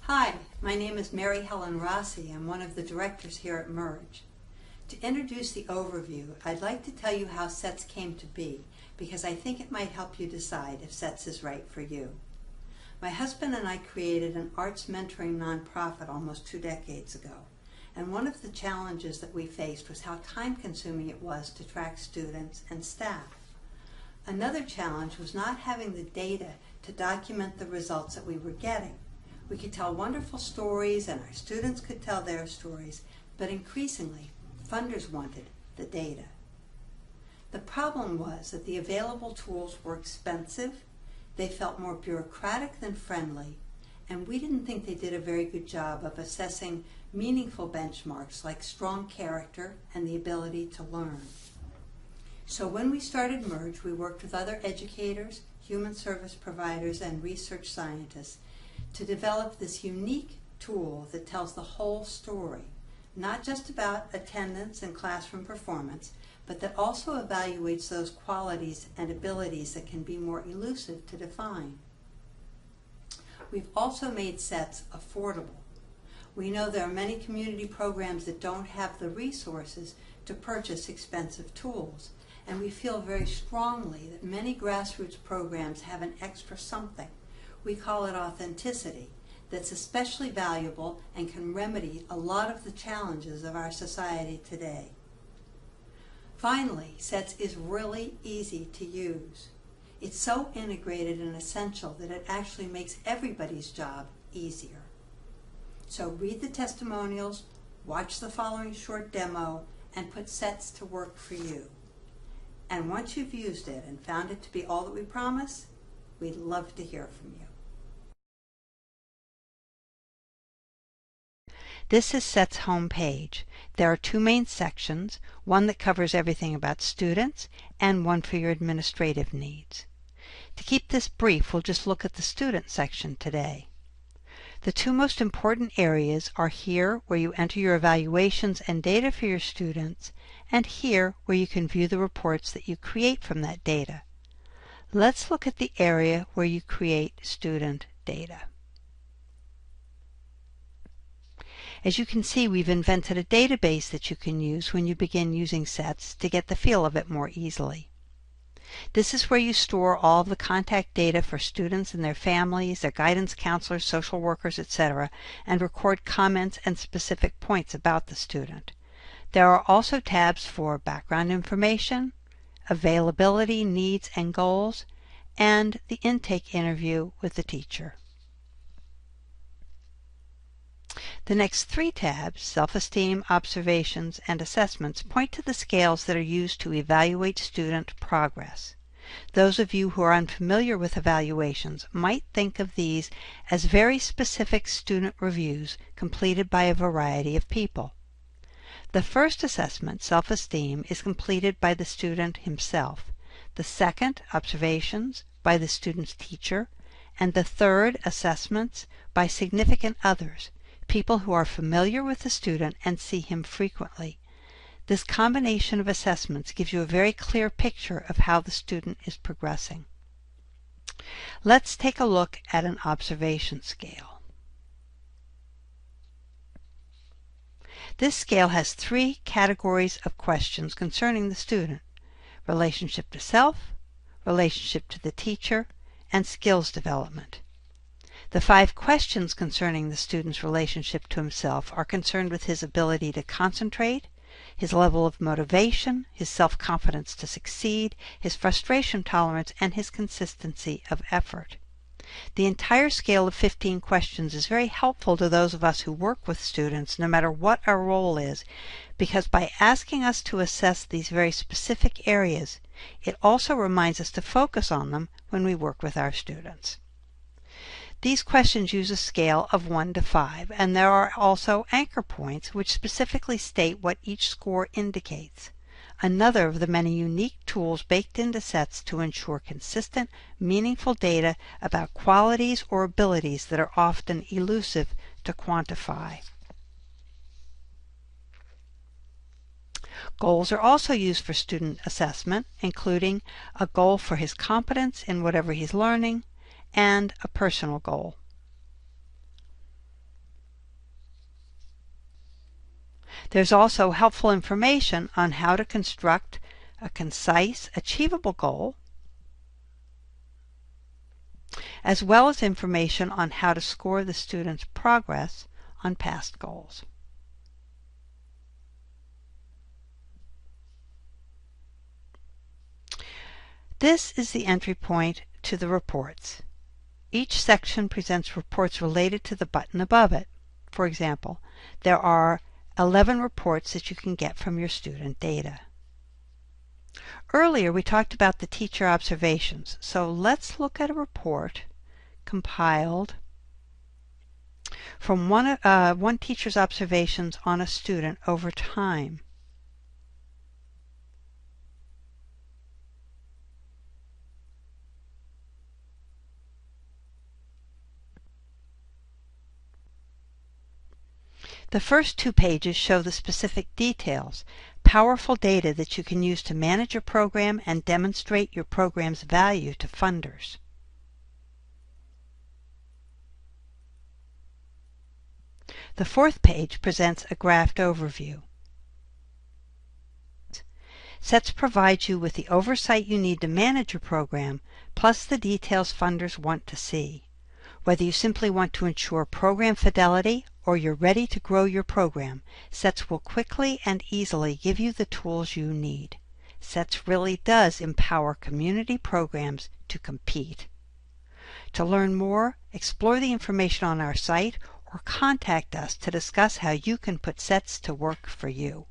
Hi, my name is Mary Helen Rossi. I'm one of the directors here at Merge. To introduce the overview, I'd like to tell you how SETS came to be, because I think it might help you decide if SETS is right for you. My husband and I created an arts mentoring nonprofit almost 2 decades ago, and one of the challenges that we faced was how time-consuming it was to track students and staff. Another challenge was not having the data to document the results that we were getting. We could tell wonderful stories and our students could tell their stories, but increasingly, funders wanted the data. The problem was that the available tools were expensive, they felt more bureaucratic than friendly, and we didn't think they did a very good job of assessing meaningful benchmarks like strong character and the ability to learn. So when we started Merge, we worked with other educators, human service providers, and research scientists to develop this unique tool that tells the whole story, not just about attendance and classroom performance, but that also evaluates those qualities and abilities that can be more elusive to define. We've also made SETS affordable. We know there are many community programs that don't have the resources to purchase expensive tools, and we feel very strongly that many grassroots programs have an extra something. We call it authenticity, that's especially valuable and can remedy a lot of the challenges of our society today. Finally, SETS is really easy to use. It's so integrated and essential that it actually makes everybody's job easier. So read the testimonials, watch the following short demo, and put SETS to work for you. And once you've used it and found it to be all that we promise, we'd love to hear from you. This is SETS' home page. There are 2 main sections, one that covers everything about students and one for your administrative needs. To keep this brief, we'll just look at the student section today. The 2 most important areas are here where you enter your evaluations and data for your students, and here where you can view the reports that you create from that data. Let's look at the area where you create student data. As you can see, we've invented a database that you can use when you begin using SETS to get the feel of it more easily. This is where you store all of the contact data for students and their families, their guidance counselors, social workers, etc., and record comments and specific points about the student. There are also tabs for background information, availability, needs and goals, and the intake interview with the teacher. The next 3 tabs, Self-Esteem, Observations, and Assessments, point to the scales that are used to evaluate student progress. Those of you who are unfamiliar with evaluations might think of these as very specific student reviews completed by a variety of people. The first assessment, Self-Esteem, is completed by the student himself. The second, Observations, by the student's teacher, and the third, Assessments, by significant others, people who are familiar with the student and see him frequently. This combination of assessments gives you a very clear picture of how the student is progressing. Let's take a look at an observation scale. This scale has 3 categories of questions concerning the student: relationship to self, relationship to the teacher, and skills development. The 5 questions concerning the student's relationship to himself are concerned with his ability to concentrate, his level of motivation, his self-confidence to succeed, his frustration tolerance, and his consistency of effort. The entire scale of 15 questions is very helpful to those of us who work with students, no matter what our role is, because by asking us to assess these very specific areas, it also reminds us to focus on them when we work with our students. These questions use a scale of 1 to 5, and there are also anchor points which specifically state what each score indicates. Another of the many unique tools baked into SETS to ensure consistent, meaningful data about qualities or abilities that are often elusive to quantify. Goals are also used for student assessment, including a goal for his competence in whatever he's learning, and a personal goal. There's also helpful information on how to construct a concise, achievable goal, as well as information on how to score the student's progress on past goals. This is the entry point to the reports. Each section presents reports related to the button above it. For example, there are 11 reports that you can get from your student data. Earlier we talked about the teacher observations, so let's look at a report compiled from one teacher's observations on a student over time. The first 2 pages show the specific details, powerful data that you can use to manage your program and demonstrate your program's value to funders. The 4th page presents a graphed overview. SETS provides you with the oversight you need to manage your program, plus the details funders want to see. Whether you simply want to ensure program fidelity or you're ready to grow your program, SETS will quickly and easily give you the tools you need. SETS really does empower community programs to compete. To learn more, explore the information on our site or contact us to discuss how you can put SETS to work for you.